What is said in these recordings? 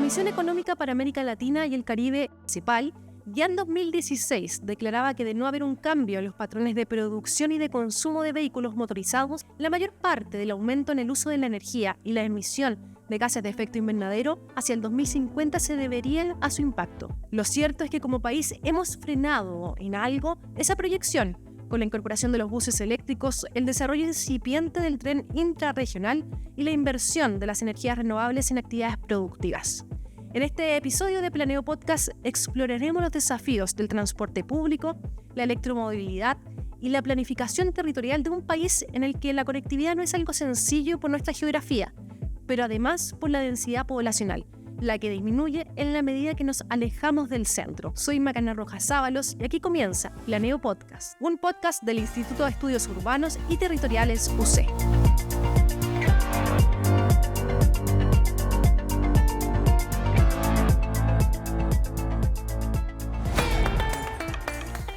Comisión Económica para América Latina y el Caribe, CEPAL, ya en 2016 declaraba que de no haber un cambio en los patrones de producción y de consumo de vehículos motorizados, la mayor parte del aumento en el uso de la energía y la emisión de gases de efecto invernadero hacia el 2050 se deberían a su impacto. Lo cierto es que como país hemos frenado en algo esa proyección, con la incorporación de los buses eléctricos, el desarrollo incipiente del tren intrarregional y la inversión de las energías renovables en actividades productivas. En este episodio de Planeo Podcast exploraremos los desafíos del transporte público, la electromovilidad y la planificación territorial de un país en el que la conectividad no es algo sencillo por nuestra geografía, pero además por la densidad poblacional, la que disminuye en la medida que nos alejamos del centro. Soy Macarena Rojas Ábalos y aquí comienza Planeo Podcast, un podcast del Instituto de Estudios Urbanos y Territoriales UC.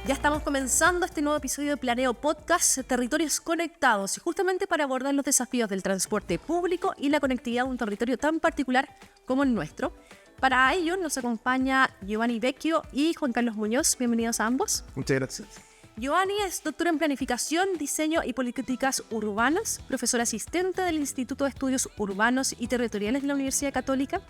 Ya estamos comenzando este nuevo episodio de Planeo Podcast, Territorios Conectados, y justamente para abordar los desafíos del transporte público y la conectividad de un territorio tan particular como el nuestro. Para ello nos acompaña Giovanni Vecchio y Juan Carlos Muñoz. Bienvenidos a ambos. Muchas gracias. Giovanni es doctor en Planificación, Diseño y Políticas Urbanas, profesor asistente del Instituto de Estudios Urbanos y Territoriales de la Universidad Católica,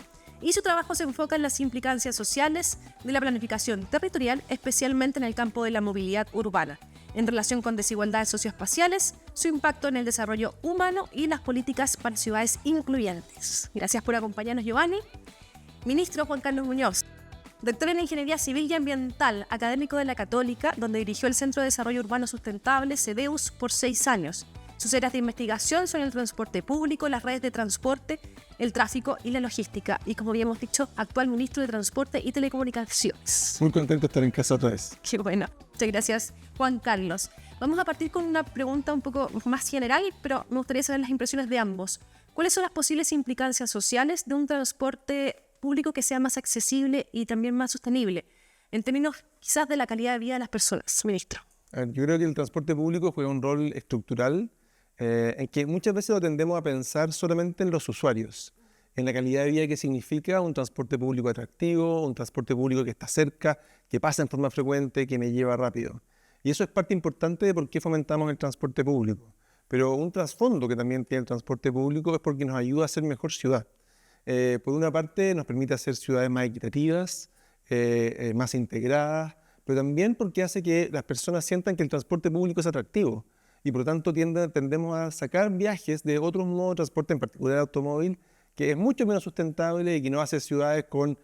y su trabajo se enfoca en las implicancias sociales de la planificación territorial, especialmente en el campo de la movilidad urbana, en relación con desigualdades socioespaciales, su impacto en el desarrollo humano y las políticas para ciudades incluyentes. Gracias por acompañarnos, Giovanni. Ministro Juan Carlos Muñoz, doctor en Ingeniería Civil y Ambiental, académico de la Católica, donde dirigió el Centro de Desarrollo Urbano Sustentable, CEDEUS, por 6 años. Sus áreas de investigación son el transporte público, las redes de transporte, el tráfico y la logística. Y como habíamos dicho, actual ministro de Transporte y Telecomunicaciones. Muy contento de estar en casa otra vez. Qué bueno. Muchas gracias, Juan Carlos. Vamos a partir con una pregunta un poco más general, pero me gustaría saber las impresiones de ambos. ¿Cuáles son las posibles implicancias sociales de un transporte público que sea más accesible y también más sostenible, en términos quizás de la calidad de vida de las personas, ministro? Yo creo que el transporte público juega un rol estructural en que muchas veces lo tendemos a pensar solamente en los usuarios, en la calidad de vida que significa un transporte público atractivo, un transporte público que está cerca, que pasa en forma frecuente, que me lleva rápido. Y eso es parte importante de por qué fomentamos el transporte público. Pero un trasfondo que también tiene el transporte público es porque nos ayuda a ser mejor ciudad. Por una parte nos permite hacer ciudades más equitativas, más integradas, pero también porque hace que las personas sientan que el transporte público es atractivo y por lo tanto tendemos a sacar viajes de otros modos de transporte, en particular el automóvil, que es mucho menos sustentable y que nos hace ciudades con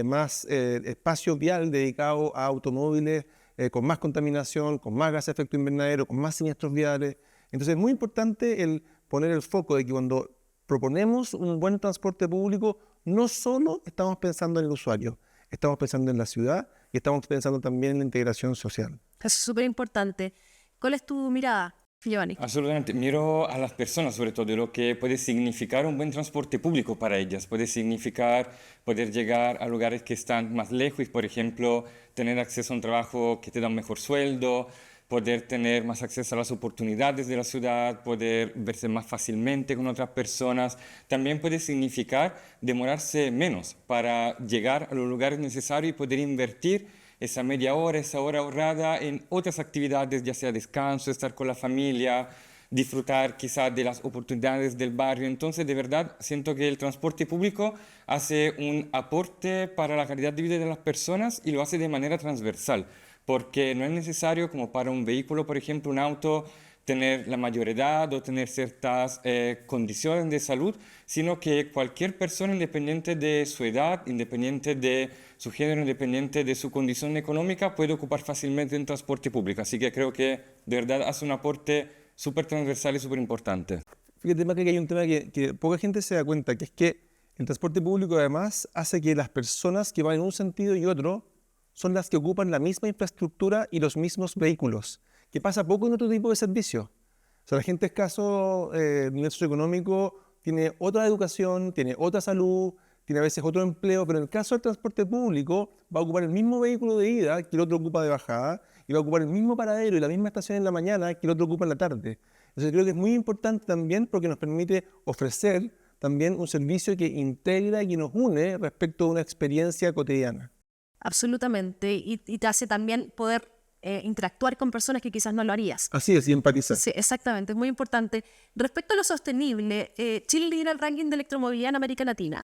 más espacio vial dedicado a automóviles, con más contaminación, con más gases de efecto invernadero, con más siniestros viales. Entonces es muy importante el poner el foco de que cuando proponemos un buen transporte público, no solo estamos pensando en el usuario, estamos pensando en la ciudad y estamos pensando también en la integración social. Eso es súper importante. ¿Cuál es tu mirada, Giovanni? Absolutamente. Miro a las personas, sobre todo, lo que puede significar un buen transporte público para ellas. Puede significar poder llegar a lugares que están más lejos, por ejemplo, tener acceso a un trabajo que te da un mejor sueldo, poder tener más acceso a las oportunidades de la ciudad, poder verse más fácilmente con otras personas. También puede significar demorarse menos para llegar a los lugares necesarios y poder invertir esa media hora, esa hora ahorrada en otras actividades, ya sea descanso, estar con la familia, disfrutar quizás de las oportunidades del barrio. Entonces, de verdad, siento que el transporte público hace un aporte para la calidad de vida de las personas y lo hace de manera transversal, porque no es necesario, como para un vehículo, por ejemplo, un auto, tener la mayor edad o tener ciertas condiciones de salud, sino que cualquier persona, independiente de su edad, independiente de su género, independiente de su condición económica, puede ocupar fácilmente un transporte público. Así que creo que de verdad hace un aporte súper transversal y súper importante. Fíjate, Maca, que hay un tema que poca gente se da cuenta, que es que el transporte público además hace que las personas que van en un sentido y otro son las que ocupan la misma infraestructura y los mismos vehículos, que pasa poco en otro tipo de servicio. O sea, la gente escaso nivel socioeconómico tiene otra educación, tiene otra salud, tiene a veces otro empleo, pero en el caso del transporte público va a ocupar el mismo vehículo de ida que el otro ocupa de bajada y va a ocupar el mismo paradero y la misma estación en la mañana que el otro ocupa en la tarde. Entonces creo que es muy importante también porque nos permite ofrecer también un servicio que integra y que nos une respecto a una experiencia cotidiana. Absolutamente. Y te hace también poder interactuar con personas que quizás no lo harías. Así es, y empatizar. Sí, exactamente, es muy importante. Respecto a lo sostenible, Chile lidera el ranking de electromovilidad en América Latina,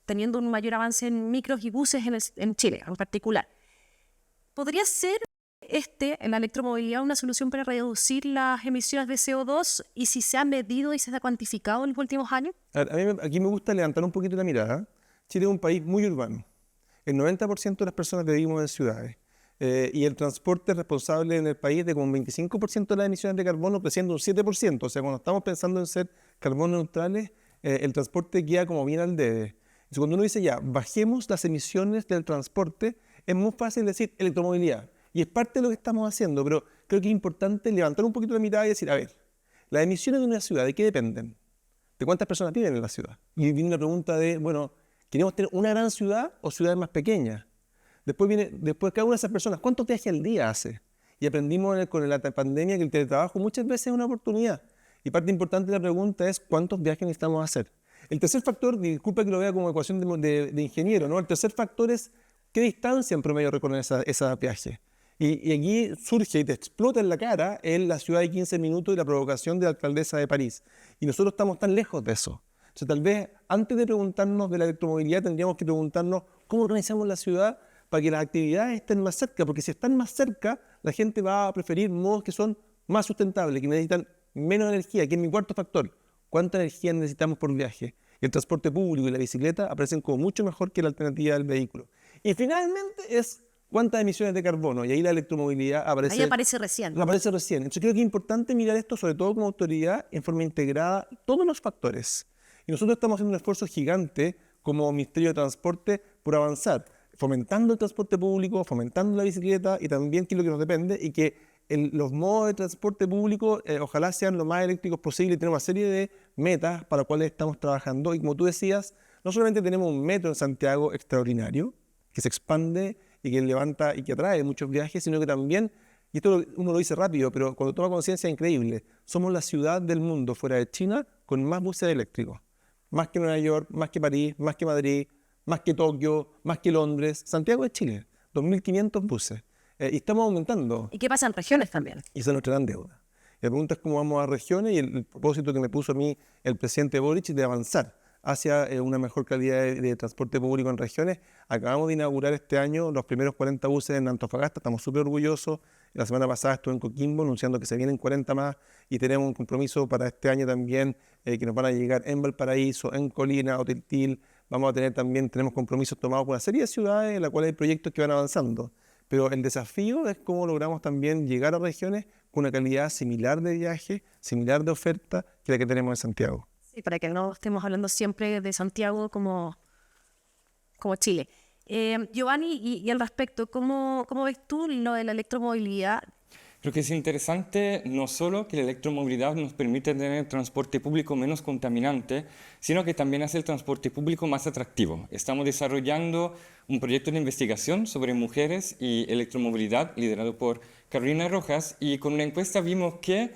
teniendo un mayor avance en micros y buses en Chile en particular. ¿Podría ser en la electromovilidad una solución para reducir las emisiones de CO2 y si se ha medido y se ha cuantificado en los últimos años? A mí aquí me gusta levantar un poquito la mirada. Chile es un país muy urbano. El 90% de las personas vivimos en ciudades. Y el transporte es responsable en el país de como un 25% de las emisiones de carbono, creciendo un 7%. O sea, cuando estamos pensando en ser carbono neutrales, el transporte queda como bien al debe. Entonces, cuando uno dice ya, bajemos las emisiones del transporte, es muy fácil decir electromovilidad. Y es parte de lo que estamos haciendo, pero creo que es importante levantar un poquito la mirada y decir, a ver, las emisiones de una ciudad, ¿de qué dependen? ¿De cuántas personas viven en la ciudad? Y viene la pregunta de, bueno, ¿queremos tener una gran ciudad o ciudades más pequeñas? Después cada una de esas personas, ¿cuántos viajes al día hace? Y aprendimos con la pandemia que el teletrabajo muchas veces es una oportunidad. Y parte importante de la pregunta es, ¿cuántos viajes necesitamos hacer? El tercer factor, disculpa que lo vea como ecuación de ingeniero, ¿no? El tercer factor es, ¿qué distancia en promedio recorren esos viajes? Y aquí surge y te explota en la cara la ciudad de 15 minutos y la provocación de la alcaldesa de París. Y nosotros estamos tan lejos de eso. Entonces, tal vez antes de preguntarnos de la electromovilidad, tendríamos que preguntarnos cómo organizamos la ciudad para que las actividades estén más cerca, porque si están más cerca, la gente va a preferir modos que son más sustentables, que necesitan menos energía, que es mi cuarto factor. ¿Cuánta energía necesitamos por viaje? Y el transporte público y la bicicleta aparecen como mucho mejor que la alternativa del vehículo. Y finalmente es cuántas emisiones de carbono, y ahí la electromovilidad aparece. Ahí aparece recién. Aparece recién. Entonces creo que es importante mirar esto, sobre todo como autoridad, en forma integrada, todos los factores. Y nosotros estamos haciendo un esfuerzo gigante como Ministerio de Transporte por avanzar, fomentando el transporte público, fomentando la bicicleta y también, que es lo que nos depende, y que los modos de transporte público ojalá sean lo más eléctricos posible. Tenemos una serie de metas para las cuales estamos trabajando. Y como tú decías, no solamente tenemos un metro en Santiago extraordinario, que se expande y que levanta y que atrae muchos viajes, sino que también, y esto uno lo dice rápido, pero cuando toma conciencia es increíble, somos la ciudad del mundo fuera de China con más buses eléctricos. Más que Nueva York, más que París, más que Madrid, más que Tokio, más que Londres. Santiago de Chile, 2.500 buses. Y estamos aumentando. ¿Y qué pasa en regiones también? Y esa es nuestra gran deuda. Y la pregunta es cómo vamos a regiones, y el propósito que me puso a mí el presidente Boric de avanzar hacia una mejor calidad de transporte público en regiones. Acabamos de inaugurar este año los primeros 40 buses en Antofagasta, estamos súper orgullosos. La semana pasada estuve en Coquimbo anunciando que se vienen 40 más, y tenemos un compromiso para este año también que nos van a llegar en Valparaíso, en Colina, Otiltil. Vamos a tener también, tenemos compromisos tomados con una serie de ciudades en las cuales hay proyectos que van avanzando. Pero el desafío es cómo logramos también llegar a regiones con una calidad similar de viaje, similar de oferta que la que tenemos en Santiago. Sí, para que no estemos hablando siempre de Santiago como Chile. Giovanni, y al respecto, ¿cómo ves tú lo de la electromovilidad? Creo que es interesante no solo que la electromovilidad nos permite tener transporte público menos contaminante, sino que también hace el transporte público más atractivo. Estamos desarrollando un proyecto de investigación sobre mujeres y electromovilidad liderado por Carolina Rojas, y con una encuesta vimos que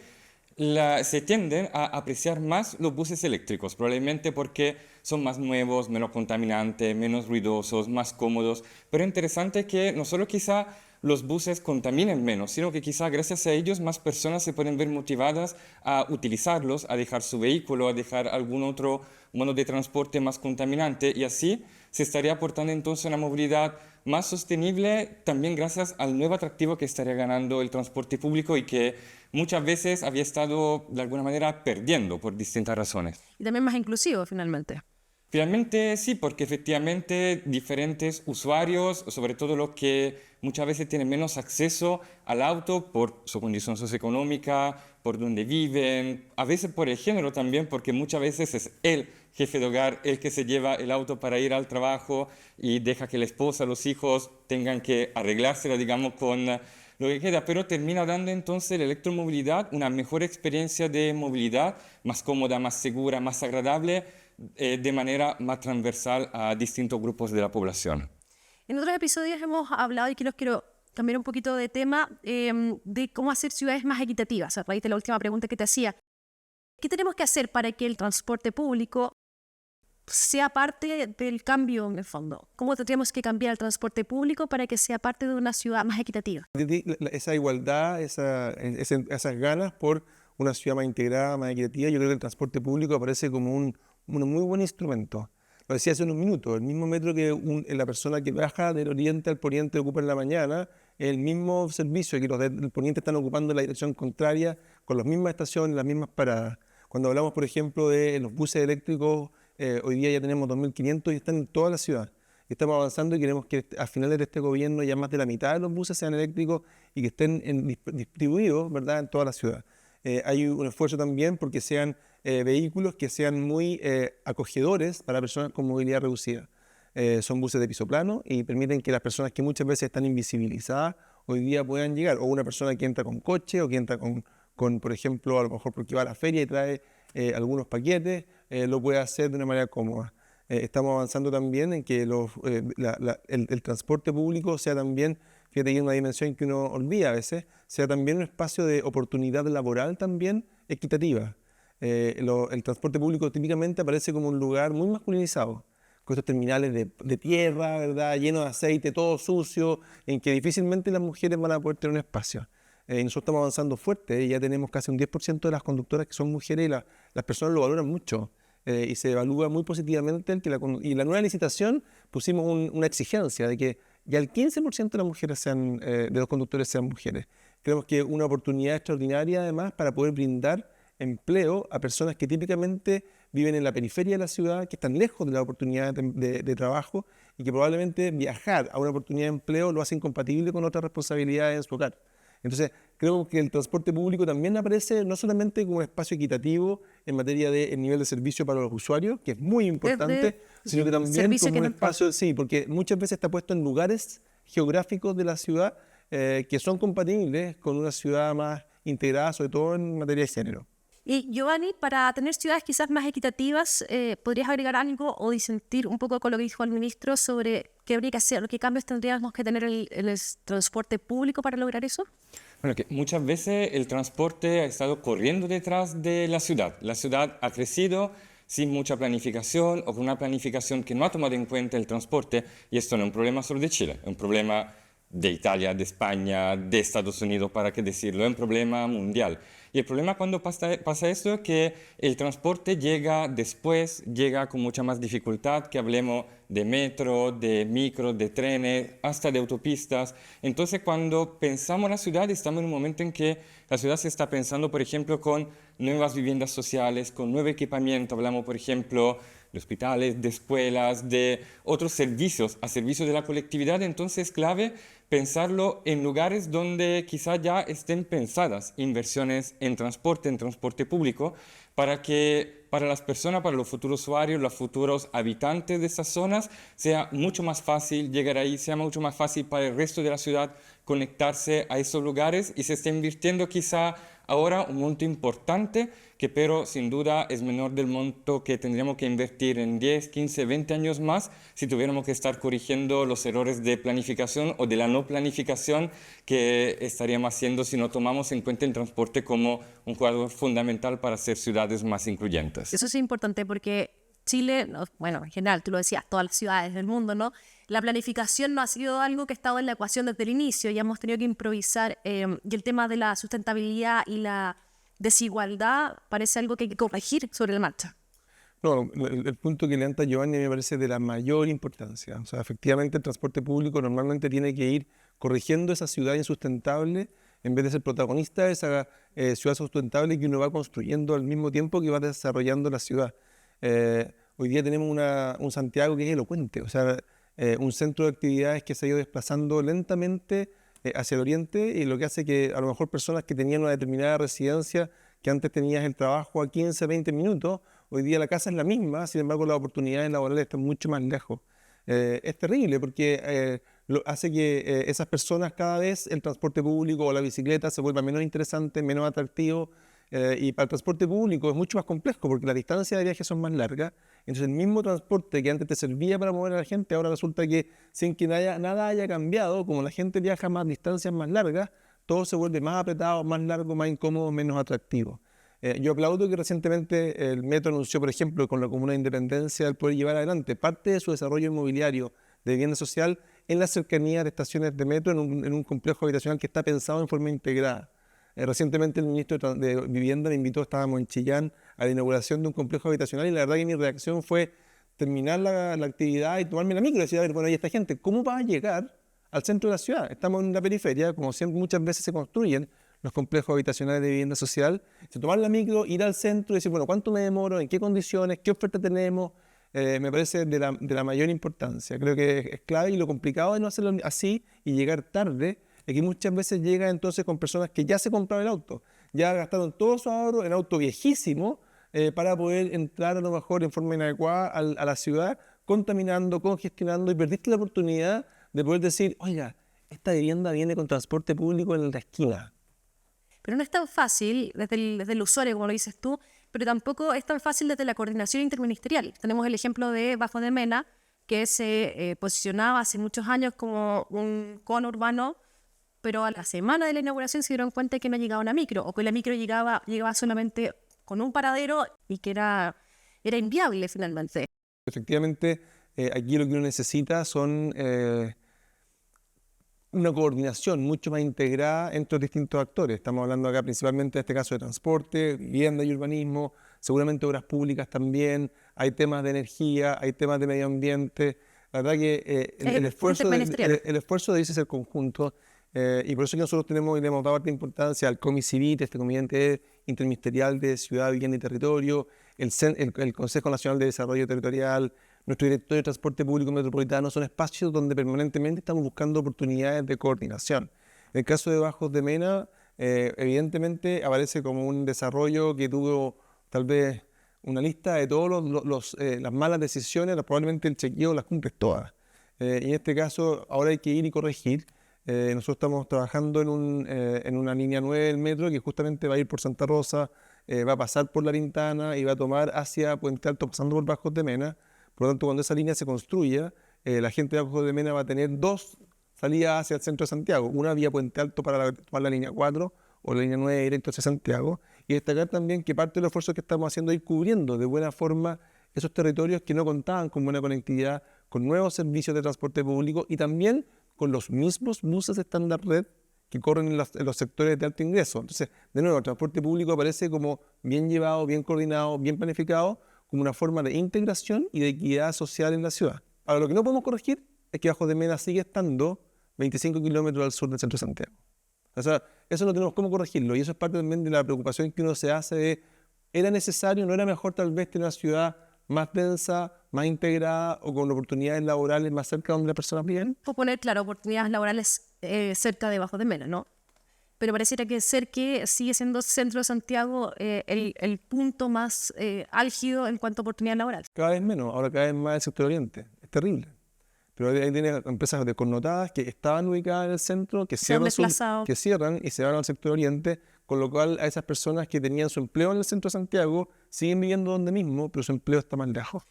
se tienden a apreciar más los buses eléctricos, probablemente porque son más nuevos, menos contaminantes, menos ruidosos, más cómodos. Pero interesante que no solo quizá los buses contaminen menos, sino que quizá gracias a ellos más personas se pueden ver motivadas a utilizarlos, a dejar su vehículo, a dejar algún otro modo de transporte más contaminante, y así se estaría aportando entonces una movilidad más sostenible, también gracias al nuevo atractivo que estaría ganando el transporte público y que muchas veces había estado de alguna manera perdiendo por distintas razones. Y también más inclusivo, finalmente. Finalmente sí, porque efectivamente diferentes usuarios, sobre todo los que muchas veces tienen menos acceso al auto por su condición socioeconómica, por donde viven, a veces por el género también, porque muchas veces es el jefe de hogar el que se lleva el auto para ir al trabajo y deja que la esposa, los hijos tengan que arreglársela, digamos, con lo que queda, pero termina dando entonces la electromovilidad una mejor experiencia de movilidad, más cómoda, más segura, más agradable, de manera más transversal a distintos grupos de la población. En otros episodios hemos hablado, y que los quiero cambiar un poquito de tema, de cómo hacer ciudades más equitativas, a raíz de la última pregunta que te hacía. ¿Qué tenemos que hacer para que el transporte público sea parte del cambio en el fondo? ¿Cómo tendríamos que cambiar el transporte público para que sea parte de una ciudad más equitativa? Esa igualdad, esas ganas por una ciudad más integrada, más equitativa, yo creo que el transporte público aparece como un muy buen instrumento. Lo decía hace unos minutos, el mismo metro que la persona que baja del oriente al poniente ocupa en la mañana, el mismo servicio que los del poniente están ocupando en la dirección contraria, con las mismas estaciones, las mismas paradas. Cuando hablamos, por ejemplo, de los buses eléctricos, hoy día ya tenemos 2.500 y están en toda la ciudad. Estamos avanzando y queremos que a finales de este gobierno ya más de la mitad de los buses sean eléctricos y que estén distribuidos, ¿verdad?, en toda la ciudad. Hay un esfuerzo también porque sean vehículos que sean muy acogedores para personas con movilidad reducida. Son buses de piso plano y permiten que las personas que muchas veces están invisibilizadas hoy día puedan llegar. O una persona que entra con coche o que entra con, por ejemplo, a lo mejor porque va a la feria y trae algunos paquetes, lo puede hacer de una manera cómoda. Estamos avanzando también en que el transporte público sea también, fíjate que hay una dimensión que uno olvida a veces, sea también un espacio de oportunidad laboral también equitativa. El transporte público típicamente aparece como un lugar muy masculinizado, con estos terminales de tierra, ¿verdad?, llenos de aceite, todo sucio, en que difícilmente las mujeres van a poder tener un espacio. Y nosotros estamos avanzando fuerte, ya tenemos casi un 10% de las conductoras que son mujeres y las personas lo valoran mucho. Y se evalúa muy positivamente y en la nueva licitación pusimos una exigencia de que ya el 15% de las mujeres de los conductores sean mujeres. Creemos que es una oportunidad extraordinaria además para poder brindar empleo a personas que típicamente viven en la periferia de la ciudad, que están lejos de la oportunidad de trabajo y que probablemente viajar a una oportunidad de empleo lo hace incompatible con otras responsabilidades en su hogar. Entonces, creo que el transporte público también aparece no solamente como un espacio equitativo en materia del nivel de servicio para los usuarios, que es muy importante, sino que también como un espacio, sí, porque muchas veces está puesto en lugares geográficos de la ciudad que son compatibles con una ciudad más integrada, sobre todo en materia de género. Y Giovanni, para tener ciudades quizás más equitativas, ¿podrías agregar algo o disentir un poco con lo que dijo el ministro sobre qué habría que hacer, qué cambios tendríamos que tener en el transporte público para lograr eso? Bueno, que muchas veces el transporte ha estado corriendo detrás de la ciudad. La ciudad ha crecido sin mucha planificación o con una planificación que no ha tomado en cuenta el transporte, y esto no es un problema solo de Chile, es un problema de Italia, de España, de Estados Unidos, para qué decirlo, es un problema mundial. Y el problema cuando pasa esto es que el transporte llega después, llega con mucha más dificultad, que hablemos de metro, de micro, de trenes, hasta de autopistas. Entonces, cuando pensamos en la ciudad, estamos en un momento en que la ciudad se está pensando, por ejemplo, con nuevas viviendas sociales, con nuevo equipamiento. Hablamos, por ejemplo, de hospitales, de escuelas, de otros servicios, a servicio de la colectividad. Entonces, es clave pensarlo en lugares donde quizá ya estén pensadas inversiones en transporte público, para que para las personas, para los futuros usuarios, los futuros habitantes de esas zonas, sea mucho más fácil llegar ahí, sea mucho más fácil para el resto de la ciudad conectarse a esos lugares, y se está invirtiendo quizá ahora un monto importante, que pero sin duda es menor del monto que tendríamos que invertir en 10, 15, 20 años más si tuviéramos que estar corrigiendo los errores de planificación o de la no planificación que estaríamos haciendo si no tomamos en cuenta el transporte como un jugador fundamental para hacer ciudades más incluyentes. Eso es importante porque Chile, bueno, en general, tú lo decías, todas las ciudades del mundo, ¿no? La planificación no ha sido algo que ha estado en la ecuación desde el inicio, ya hemos tenido que improvisar, y el tema de la sustentabilidad y la desigualdad parece algo que hay que corregir sobre la marcha. No, el punto que levanta Giovanni me parece de la mayor importancia. O sea, efectivamente el transporte público normalmente tiene que ir corrigiendo esa ciudad insustentable en vez de ser protagonista de esa ciudad sustentable que uno va construyendo al mismo tiempo que va desarrollando la ciudad. Hoy día tenemos un Santiago que es elocuente, o sea, un centro de actividades que se ha ido desplazando lentamente hacia el oriente, y lo que hace que a lo mejor personas que tenían una determinada residencia, que antes tenías el trabajo a 15, 20 minutos, hoy día la casa es la misma, sin embargo las oportunidades laborales están mucho más lejos. Es terrible porque hace que esas personas cada vez el transporte público o la bicicleta se vuelva menos interesante, menos atractivo, y para el transporte público es mucho más complejo porque las distancias de viaje son más largas. Entonces el mismo transporte que antes te servía para mover a la gente, ahora resulta que sin que nada haya cambiado, como la gente viaja más distancias más largas, todo se vuelve más apretado, más largo, más incómodo, menos atractivo. Yo aplaudo que recientemente el Metro anunció, por ejemplo, con la Comuna de Independencia, el poder llevar adelante parte de su desarrollo inmobiliario de vivienda social en la cercanía de estaciones de metro en un complejo habitacional que está pensado en forma integrada. Recientemente el ministro de Vivienda me invitó, estábamos en Chillán, a la inauguración de un complejo habitacional y la verdad que mi reacción fue terminar la actividad y tomarme la micro y decir, a ver, bueno, ¿y esta gente cómo va a llegar al centro de la ciudad? Estamos en la periferia, como siempre, muchas veces se construyen los complejos habitacionales de vivienda social, tomar la micro, ir al centro y decir, bueno, ¿cuánto me demoro? ¿En qué condiciones? ¿Qué oferta tenemos? Me parece de la mayor importancia. Creo que es clave y lo complicado de no hacerlo así y llegar tarde es que muchas veces llega entonces con personas que ya se compraron el auto, ya gastaron todo su ahorro en auto viejísimo para poder entrar a lo mejor en forma inadecuada a la ciudad, contaminando, congestionando y perdiste la oportunidad de poder decir, oiga, esta vivienda viene con transporte público en la esquina. Pero no es tan fácil desde el usuario, como lo dices tú, pero tampoco es tan fácil desde la coordinación interministerial. Tenemos el ejemplo de Bajo de Mena, que se posicionaba hace muchos años como un cono urbano, pero a la semana de la inauguración se dieron cuenta que no llegaba una micro, o que la micro llegaba solamente con un paradero y que era inviable finalmente. Efectivamente, aquí lo que uno necesita son una coordinación mucho más integrada entre los distintos actores. Estamos hablando acá principalmente de este caso de transporte, vivienda y urbanismo, seguramente obras públicas también, hay temas de energía, hay temas de medio ambiente. La verdad que el esfuerzo debe ser conjunto y por eso que nosotros le hemos dado harta importancia al Comicivit, este Comité Interministerial de Ciudad, Vivienda y Territorio, el Consejo Nacional de Desarrollo Territorial, nuestro director de Transporte Público Metropolitano. Son espacios donde permanentemente estamos buscando oportunidades de coordinación. En el caso de Bajos de Mena, evidentemente aparece como un desarrollo que tuvo tal vez una lista de todas las malas decisiones, probablemente el chequeo las cumples todas. Y en este caso ahora hay que ir y corregir. Nosotros estamos trabajando en una línea 9 del metro que justamente va a ir por Santa Rosa, va a pasar por La Pintana y va a tomar hacia Puente Alto pasando por Bajos de Mena. Por lo tanto, cuando esa línea se construya, la gente de Bajos de Mena va a tener dos salidas hacia el centro de Santiago. Una vía Puente Alto para tomar la línea 4 o la línea 9 directo hacia Santiago. Y destacar también que parte del esfuerzo que estamos haciendo es ir cubriendo de buena forma esos territorios que no contaban con buena conectividad, con nuevos servicios de transporte público y también con los mismos buses estándar red que corren en los sectores de alto ingreso. Entonces, de nuevo, el transporte público aparece como bien llevado, bien coordinado, bien planificado, como una forma de integración y de equidad social en la ciudad. Ahora, lo que no podemos corregir es que Bajos de Mena sigue estando 25 kilómetros al sur del centro de Santiago. O sea, eso no tenemos cómo corregirlo y eso es parte también de la preocupación que uno se hace de, ¿era necesario, no era mejor tal vez tener una ciudad más densa, más integrada o con oportunidades laborales más cerca donde las personas viven? Puedo poner, claro, oportunidades laborales cerca de Bajos de Mena, ¿no? Pero pareciera que sigue siendo centro de Santiago el punto más álgido en cuanto a oportunidad laboral. Cada vez menos, ahora cada vez más el sector oriente. Es terrible. Pero ahí tiene empresas desconnotadas que estaban ubicadas en el centro, que cierran y se van al sector oriente, con lo cual a esas personas que tenían su empleo en el centro de Santiago siguen viviendo donde mismo, pero su empleo está más lejos.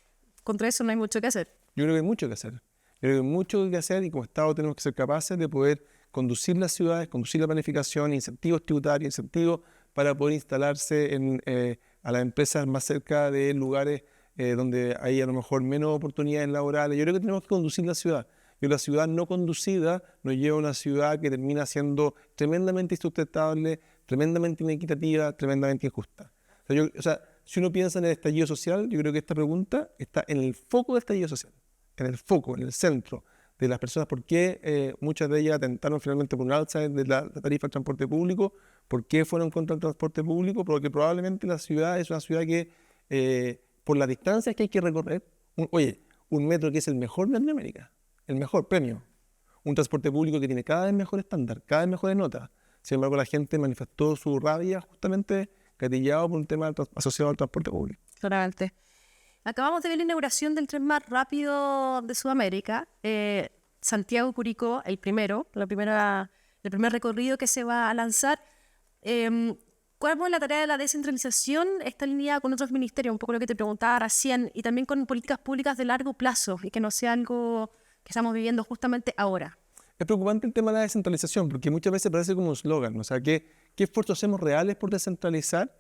Contra eso no hay mucho que hacer. Yo creo que hay mucho que hacer. Yo creo que hay mucho que hacer y como Estado tenemos que ser capaces de poder conducir las ciudades, conducir la planificación, incentivos tributarios, incentivos para poder instalarse a las empresas más cerca de lugares donde hay a lo mejor menos oportunidades laborales. Yo creo que tenemos que conducir la ciudad. Y la ciudad no conducida nos lleva a una ciudad que termina siendo tremendamente insustentable, tremendamente inequitativa, tremendamente injusta. O sea, si uno piensa en el estallido social, yo creo que esta pregunta está en el foco del estallido social, en el foco, en el centro de las personas. ¿Por qué muchas de ellas atentaron finalmente por un alza de la tarifa del transporte público? ¿Por qué fueron contra el transporte público? Porque probablemente la ciudad es una ciudad que, por las distancias que hay que recorrer, un metro que es el mejor de Latinoamérica, el mejor premio, un transporte público que tiene cada vez mejor estándar, cada vez mejores notas. Sin embargo, la gente manifestó su rabia justamente gatillado por un tema asociado al transporte público. Claramente. Acabamos de ver la inauguración del tren más rápido de Sudamérica, Santiago-Curicó, el primer recorrido que se va a lanzar. ¿Cuál fue la tarea de la descentralización? Está alineada con otros ministerios, un poco lo que te preguntaba recién, y también con políticas públicas de largo plazo, y que no sea algo que estamos viviendo justamente ahora. Es preocupante el tema de la descentralización, porque muchas veces parece como un slogan, o sea, ¿qué esfuerzos hacemos reales por descentralizar?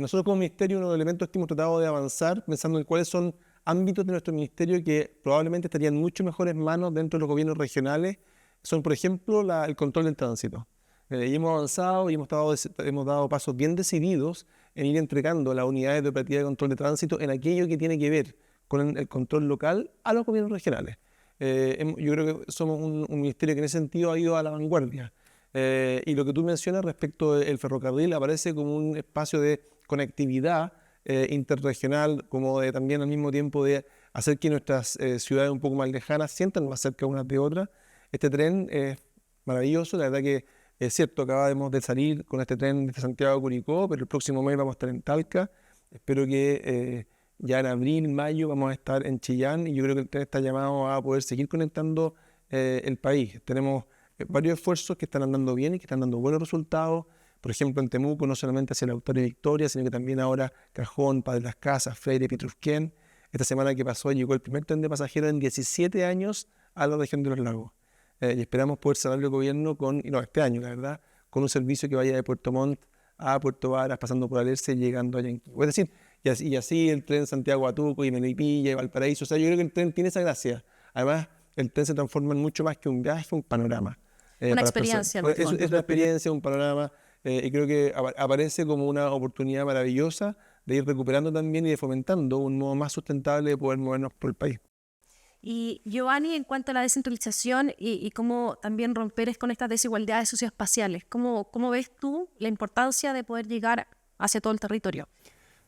Nosotros como ministerio, uno de los elementos que hemos tratado de avanzar, pensando en cuáles son ámbitos de nuestro ministerio que probablemente estarían mucho mejores manos dentro de los gobiernos regionales, son, por ejemplo, el control del tránsito. Y hemos avanzado y hemos dado pasos bien decididos en ir entregando las unidades de operativa de control de tránsito en aquello que tiene que ver con el control local a los gobiernos regionales. Yo creo que somos un ministerio que en ese sentido ha ido a la vanguardia. Y lo que tú mencionas respecto del ferrocarril aparece como un espacio de conectividad interregional, como de también al mismo tiempo de hacer que nuestras ciudades un poco más lejanas sientan más cerca unas de otras. Este tren es maravilloso, la verdad que es cierto, acabamos de salir con este tren desde Santiago a Curicó, pero el próximo mes vamos a estar en Talca. Espero que ya en abril, mayo vamos a estar en Chillán y yo creo que el tren está llamado a poder seguir conectando el país. Tenemos varios esfuerzos que están andando bien y que están dando buenos resultados. Por ejemplo, en Temuco, no solamente hacia la Autónoma Victoria, sino que también ahora Cajón, Padre Las Casas, Freire, Pitrufquén. Esta semana que pasó llegó el primer tren de pasajeros en 17 años a la región de los lagos. Y esperamos poder cerrar el gobierno este año, la verdad, con un servicio que vaya de Puerto Montt a Puerto Varas, pasando por Alerce y llegando a Yanquihue. Es decir, y así el tren Santiago a Tuco y Melipilla y Valparaíso. O sea, yo creo que el tren tiene esa gracia. Además, el tren se transforma en mucho más que un viaje, un panorama. Una experiencia. Es una experiencia, un panorama, y creo que aparece como una oportunidad maravillosa de ir recuperando también y de fomentando un modo más sustentable de poder movernos por el país. Y Giovanni, en cuanto a la descentralización y cómo también romper con estas desigualdades socioespaciales, ¿cómo ves tú la importancia de poder llegar hacia todo el territorio?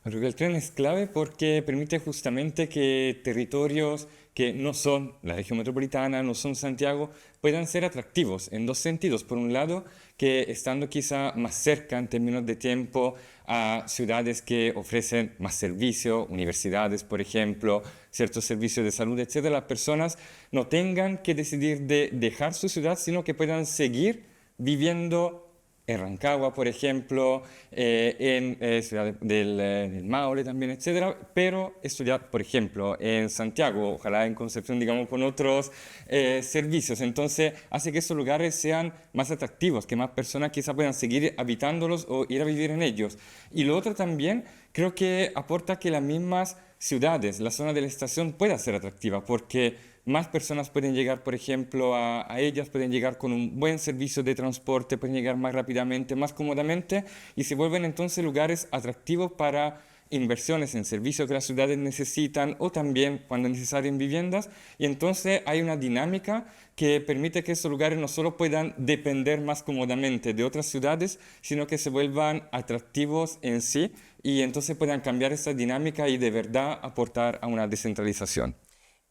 Creo que el tren es clave porque permite justamente que territorios que no son la región metropolitana, no son Santiago, puedan ser atractivos en dos sentidos. Por un lado, que estando quizá más cerca en términos de tiempo a ciudades que ofrecen más servicio, universidades, por ejemplo, ciertos servicios de salud, etcétera, las personas no tengan que decidir de dejar su ciudad, sino que puedan seguir viviendo en Rancagua, por ejemplo, en Ciudad del Maule también, etcétera, pero estudiar, por ejemplo, en Santiago, ojalá en Concepción, digamos, con otros servicios. Entonces, hace que esos lugares sean más atractivos, que más personas quizás puedan seguir habitándolos o ir a vivir en ellos. Y lo otro también, creo que aporta que las mismas ciudades, la zona de la estación pueda ser atractiva, porque más personas pueden llegar, por ejemplo, a ellas, pueden llegar con un buen servicio de transporte, pueden llegar más rápidamente, más cómodamente y se vuelven entonces lugares atractivos para inversiones en servicios que las ciudades necesitan o también, cuando es necesario, en viviendas. Y entonces hay una dinámica que permite que esos lugares no solo puedan depender más cómodamente de otras ciudades, sino que se vuelvan atractivos en sí y entonces puedan cambiar esa dinámica y de verdad aportar a una descentralización.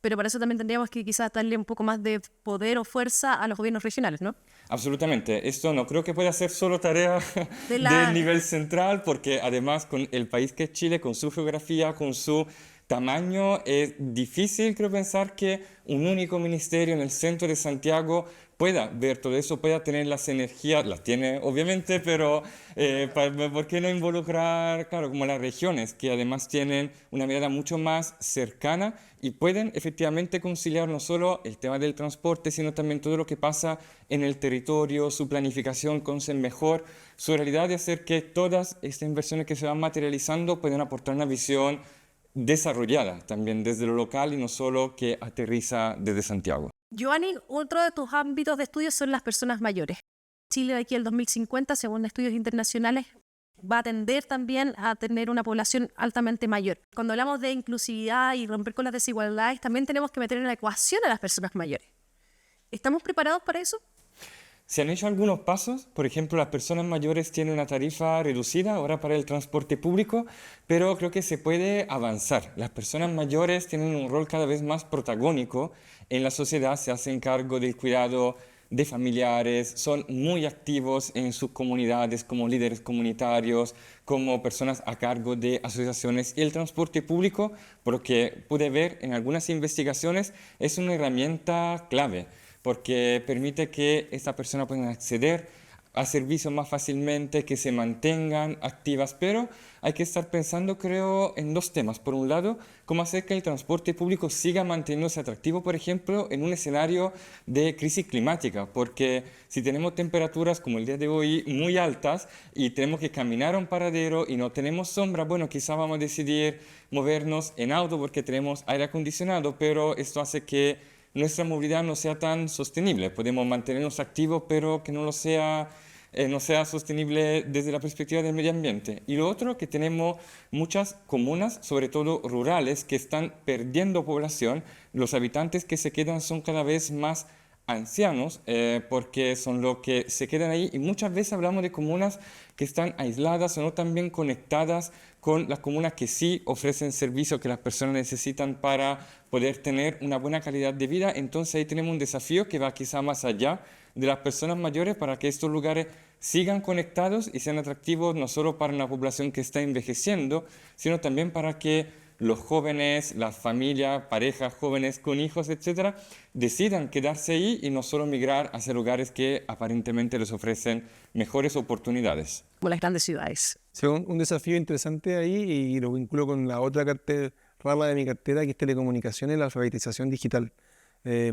Pero para eso también tendríamos que quizás darle un poco más de poder o fuerza a los gobiernos regionales, ¿no? Absolutamente. Esto no creo que pueda ser solo tarea del nivel central, porque además con el país que es Chile, con su geografía, con su tamaño, es difícil, creo, pensar que un único ministerio en el centro de Santiago pueda ver todo eso, pueda tener las energías, las tiene obviamente, pero ¿por qué no involucrar, claro, como las regiones, que además tienen una mirada mucho más cercana y pueden efectivamente conciliar no solo el tema del transporte, sino también todo lo que pasa en el territorio, su planificación, conocen mejor su realidad, de hacer que todas estas inversiones que se van materializando puedan aportar una visión desarrollada también desde lo local y no solo que aterriza desde Santiago. Giovanni, otro de tus ámbitos de estudio son las personas mayores. Chile de aquí al 2050, según estudios internacionales, va a tender también a tener una población altamente mayor. Cuando hablamos de inclusividad y romper con las desigualdades, también tenemos que meter en la ecuación a las personas mayores. ¿Estamos preparados para eso? Se han hecho algunos pasos, por ejemplo, las personas mayores tienen una tarifa reducida ahora para el transporte público, pero creo que se puede avanzar. Las personas mayores tienen un rol cada vez más protagónico en la sociedad, se hacen cargo del cuidado de familiares, son muy activos en sus comunidades como líderes comunitarios, como personas a cargo de asociaciones. Y el transporte público, por lo que pude ver en algunas investigaciones, es una herramienta clave, porque permite que esta persona pueda acceder a servicio más fácilmente, que se mantengan activas, pero hay que estar pensando, creo, en dos temas. Por un lado, cómo hacer que el transporte público siga manteniéndose atractivo, por ejemplo, en un escenario de crisis climática, porque si tenemos temperaturas como el día de hoy muy altas y tenemos que caminar a un paradero y no tenemos sombra, bueno, quizá vamos a decidir movernos en auto porque tenemos aire acondicionado, pero esto hace que nuestra movilidad no sea tan sostenible. Podemos mantenernos activos, pero que no sea sostenible desde la perspectiva del medio ambiente. Y lo otro, que tenemos muchas comunas, sobre todo rurales, que están perdiendo población. Los habitantes que se quedan son cada vez más ancianos, porque son los que se quedan ahí, y muchas veces hablamos de comunas que están aisladas o no tan bien conectadas con las comunas que sí ofrecen servicios que las personas necesitan para poder tener una buena calidad de vida. Entonces ahí tenemos un desafío que va quizá más allá de las personas mayores, para que estos lugares sigan conectados y sean atractivos no solo para una población que está envejeciendo, sino también para que los jóvenes, las familias, parejas jóvenes con hijos, etcétera, decidan quedarse ahí y no solo migrar hacia lugares que aparentemente les ofrecen mejores oportunidades. Como las grandes ciudades. Sí, un desafío interesante ahí, y lo vinculo con la otra rama de mi cartera, que es telecomunicaciones y la alfabetización digital.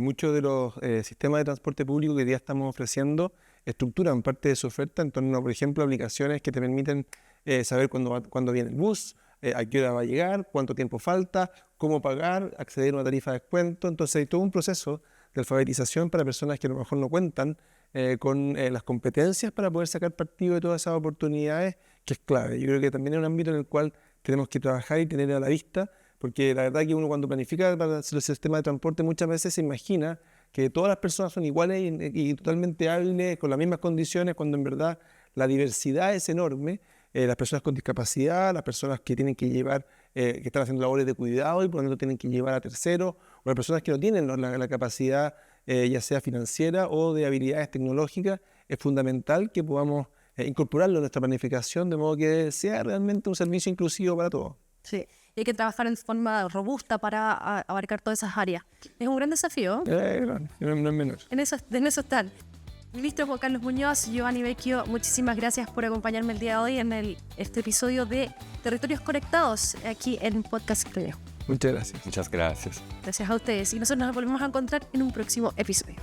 Muchos de los sistemas de transporte público que hoy día estamos ofreciendo estructuran parte de su oferta en torno a, por ejemplo, aplicaciones que te permiten saber cuándo viene el bus, a qué hora va a llegar, cuánto tiempo falta, cómo pagar, acceder a una tarifa de descuento. Entonces hay todo un proceso de alfabetización para personas que a lo mejor no cuentan con las competencias para poder sacar partido de todas esas oportunidades, que es clave. Yo creo que también es un ámbito en el cual tenemos que trabajar y tener a la vista, porque la verdad que uno, cuando planifica para el sistema de transporte, muchas veces se imagina que todas las personas son iguales y totalmente hábiles, con las mismas condiciones, cuando en verdad la diversidad es enorme. Las personas con discapacidad, las personas que tienen que llevar, que están haciendo labores de cuidado y por lo tanto tienen que llevar a terceros, o las personas que no tienen la capacidad, ya sea financiera o de habilidades tecnológicas. Es fundamental que podamos incorporarlo en nuestra planificación, de modo que sea realmente un servicio inclusivo para todos. Sí, y hay que trabajar en forma robusta para abarcar todas esas áreas. Es un gran desafío. No es menor. En eso están. Ministro Juan Carlos Muñoz, Giovanni Vecchio, muchísimas gracias por acompañarme el día de hoy en este episodio de Territorios Conectados, aquí en Podcast Creo. Muchas gracias. Muchas gracias. Gracias a ustedes, y nosotros nos volvemos a encontrar en un próximo episodio.